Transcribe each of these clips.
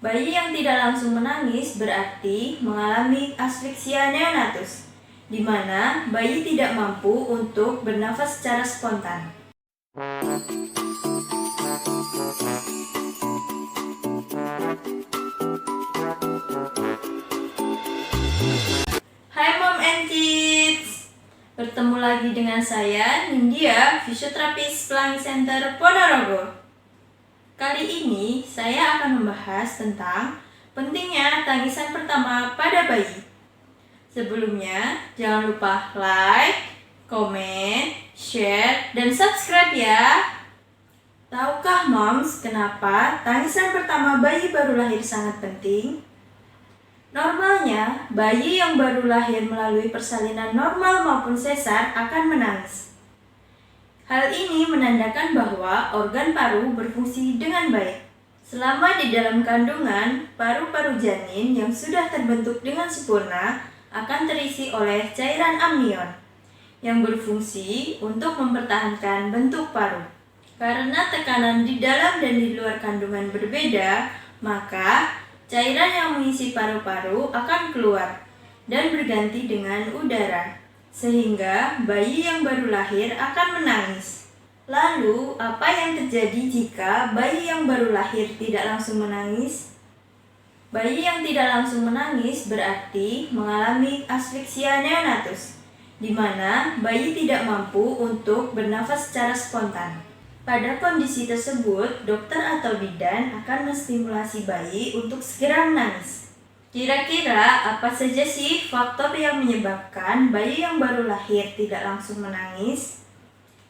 Bayi yang tidak langsung menangis berarti mengalami asfiksia neonatus, di mana bayi tidak mampu untuk bernafas secara spontan. Hai Mom and Kids, bertemu lagi dengan saya Nindya, fisioterapis Pelangi Center Ponorogo. Kali ini saya akan membahas tentang pentingnya tangisan pertama pada bayi. Sebelumnya, jangan lupa like, komen, share, dan subscribe ya. Tahukah moms kenapa tangisan pertama bayi baru lahir sangat penting? Normalnya, bayi yang baru lahir melalui persalinan normal maupun sesar akan menangis. Hal ini menandakan bahwa organ paru berfungsi dengan baik. Selama di dalam kandungan, paru-paru janin yang sudah terbentuk dengan sempurna akan terisi oleh cairan amnion yang berfungsi untuk mempertahankan bentuk paru. Karena tekanan di dalam dan di luar kandungan berbeda, maka cairan yang mengisi paru-paru akan keluar dan berganti dengan udara, sehingga bayi yang baru lahir akan menangis. Lalu, apa yang terjadi jika bayi yang baru lahir tidak langsung menangis? Bayi yang tidak langsung menangis berarti mengalami asfiksia neonatus, di mana bayi tidak mampu untuk bernafas secara spontan. Pada kondisi tersebut, dokter atau bidan akan menstimulasi bayi untuk segera menangis. Kira-kira apa saja sih faktor yang menyebabkan bayi yang baru lahir tidak langsung menangis?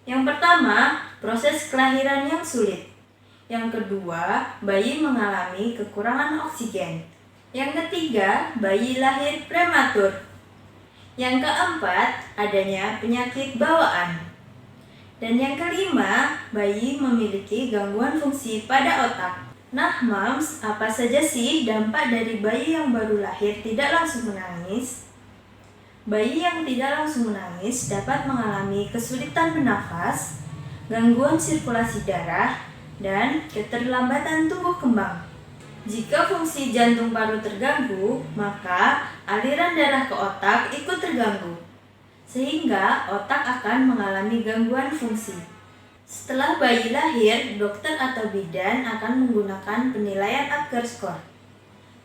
Yang pertama, proses kelahiran yang sulit. Yang kedua, bayi mengalami kekurangan oksigen. Yang ketiga, bayi lahir prematur. Yang keempat, adanya penyakit bawaan. Dan yang kelima, bayi memiliki gangguan fungsi pada otak. Nah moms, apa saja sih dampak dari bayi yang baru lahir tidak langsung menangis? Bayi yang tidak langsung menangis dapat mengalami kesulitan bernafas, gangguan sirkulasi darah, dan keterlambatan tumbuh kembang. Jika fungsi jantung paru terganggu, maka aliran darah ke otak ikut terganggu, sehingga otak akan mengalami gangguan fungsi. Setelah bayi lahir, dokter atau bidan akan menggunakan penilaian Apgar Score.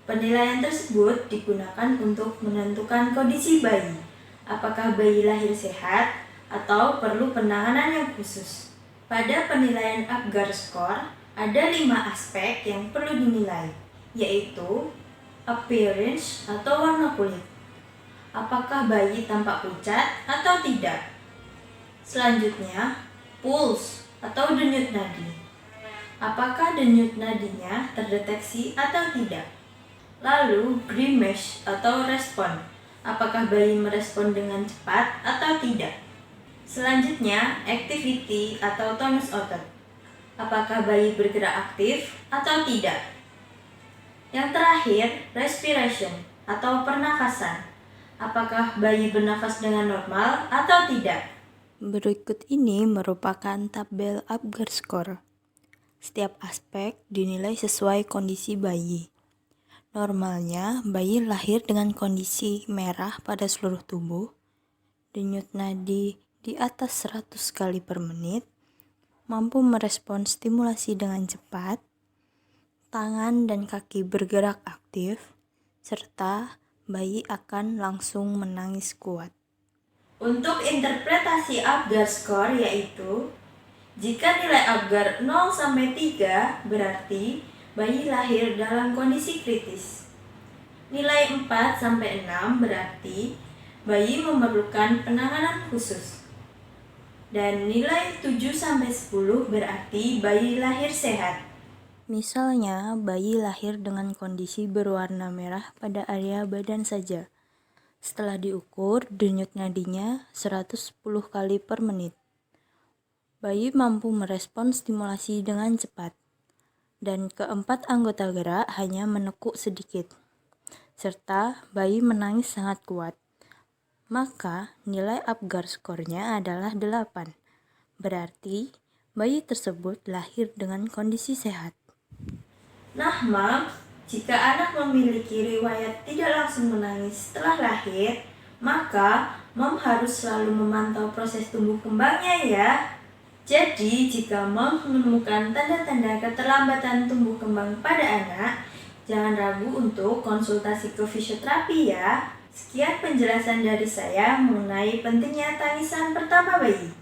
Penilaian tersebut digunakan untuk menentukan kondisi bayi, apakah bayi lahir sehat atau perlu penanganan yang khusus. Pada penilaian Apgar Score, ada 5 aspek yang perlu dinilai, yaitu appearance atau warna kulit. Apakah bayi tampak pucat atau tidak? Selanjutnya, pulse atau denyut nadi. Apakah denyut nadinya terdeteksi atau tidak? Lalu, grimace atau respon. Apakah bayi merespon dengan cepat atau tidak? Selanjutnya, activity atau tonus otot. Apakah bayi bergerak aktif atau tidak? Yang terakhir, respiration atau pernafasan. Apakah bayi bernafas dengan normal atau tidak? Berikut ini merupakan tabel Apgar Score. Setiap aspek dinilai sesuai kondisi bayi. Normalnya, bayi lahir dengan kondisi merah pada seluruh tubuh, denyut nadi di atas 100 kali per menit, mampu merespon stimulasi dengan cepat, tangan dan kaki bergerak aktif, serta bayi akan langsung menangis kuat. Untuk interpretasi Apgar Score yaitu, jika nilai Apgar 0-3 berarti bayi lahir dalam kondisi kritis. Nilai 4-6 berarti bayi memerlukan penanganan khusus. Dan nilai 7-10 berarti bayi lahir sehat. Misalnya, bayi lahir dengan kondisi berwarna merah pada area badan saja. Setelah diukur, denyut nadinya 110 kali per menit. Bayi mampu merespon stimulasi dengan cepat. Dan keempat anggota gerak hanya menekuk sedikit. Serta bayi menangis sangat kuat. Maka nilai Apgar Score-nya adalah 8. Berarti bayi tersebut lahir dengan kondisi sehat. Nah, Mam, Jika anak memiliki riwayat tidak langsung menangis setelah lahir, maka mom harus selalu memantau proses tumbuh kembangnya ya. Jadi, jika mom menemukan tanda-tanda keterlambatan tumbuh kembang pada anak, jangan ragu untuk konsultasi ke fisioterapi ya. Sekian penjelasan dari saya mengenai pentingnya tangisan pertama bayi.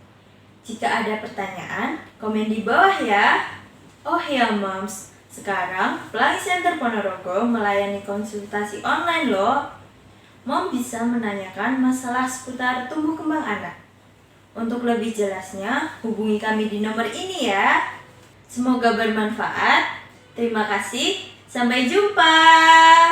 Jika ada pertanyaan, komen di bawah ya. Oh ya moms, sekarang Pelangi Center Ponorogo melayani konsultasi online loh. Mom bisa menanyakan masalah seputar tumbuh kembang anak. Untuk lebih jelasnya, hubungi kami di nomor ini ya. Semoga bermanfaat. Terima kasih. Sampai jumpa.